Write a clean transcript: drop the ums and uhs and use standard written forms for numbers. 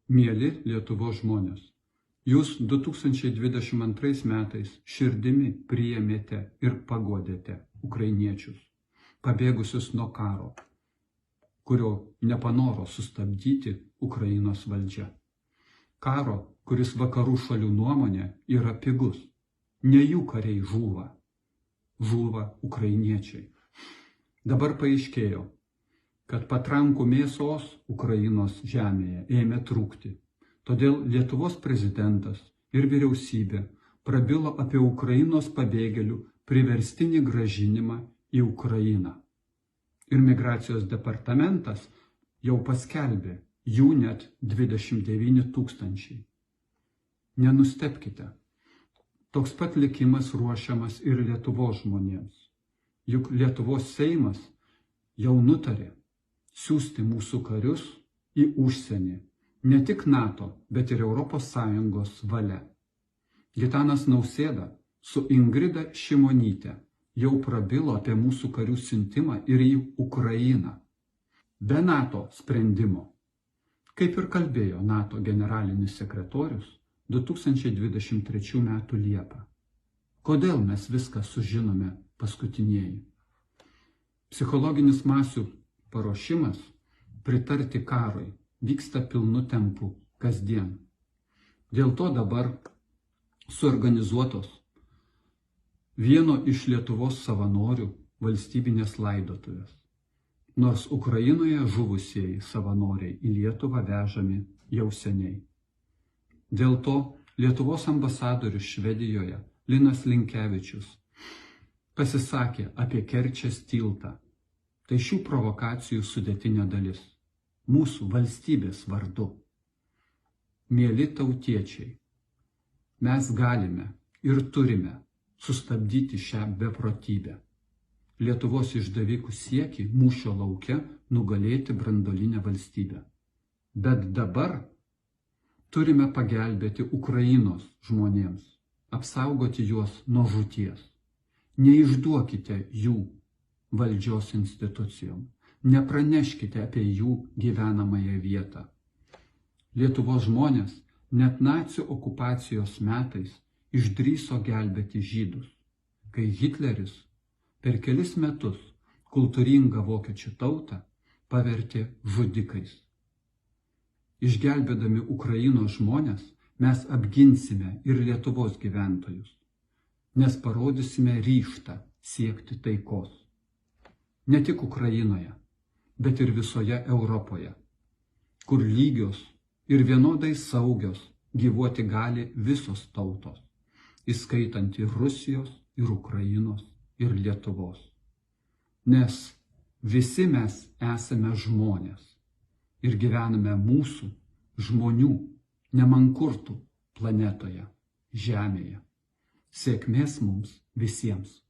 Mieli Lietuvos žmonės, jūs 2022 metais širdimi priėmėte ir paguodėte ukrainiečius, pabėgusius nuo karo, kurio nepanoro sustabdyti Ukrainos valdžia. Karo, kuris vakarų šalių nuomonė yra pigus. Ne jų kariai žūva, žūva ukrainiečiai. Dabar paaiškėjo, kad patrankų mėsos Ukrainos žemėje ėmė trūkti. Todėl Lietuvos prezidentas ir vyriausybė prabilo apie Ukrainos pabėgėlių priverstinį grąžinimą į Ukrainą. Ir migracijos departamentas jau paskelbė jų net 29 000. Nenustebkite, toks pat likimas ruošiamas ir Lietuvos žmonėms. Juk Lietuvos Seimas jau nutarė siųsti mūsų karius į užsienį, ne tik NATO, bet ir ES valia. Gitanas Nausėda su Ingrida Šimonyte jau prabilo apie mūsų karių siuntimą ir į Ukrainą. Be NATO sprendimo, kaip ir kalbėjo NATO generalinis sekretorius 2023 m. Liepą. Kodėl mes viską sužinome paskutinieji? Psichologinis masių paruošimas pritarti karui vyksta pilnu tempu kasdien. Dėl to dabar suorganizuotos vieno iš Lietuvos savanorių valstybinės laidotuvės. Nors Ukrainoje žuvusieji savanoriai į Lietuvą vežami jau seniai. Dėl to Lietuvos ambasadorius Švedijoje Linas Linkevičius pasisakė apie Kerčės tiltą. Tai šių provokacijų sudėtinė dalis. Mūsų valstybės vardu. Mieli tautiečiai, mes galime ir turime sustabdyti šią beprotybę. Lietuvos išdavikų siekį mūšio lauke nugalėti branduolinę valstybę. Bet dabar turime pagelbėti Ukrainos žmonėms, apsaugoti juos nuo žūties. Neišduokite jų valdžios institucijom, nepraneškite apie jų gyvenamąją vietą. Lietuvos žmonės net nacių okupacijos metais išdrįso gelbėti žydus, kai Hitleris per kelis metus kultūringą vokiečių tautą pavertė žudikais. Išgelbėdami Ukrainos žmonės mes apginsime ir Lietuvos gyventojus, nes parodysime ryžtą siekti taikos. Ne tik Ukrainoje, bet ir visoje Europoje, kur lygios ir vienodai saugios gyvuoti gali visos tautos, įskaitant ir Rusijos, ir Ukrainos, ir Lietuvos. Nes visi mes esame žmonės ir gyvename mūsų žmonių nemankurtų planetoje, Žemėje. Sėkmės mums visiems.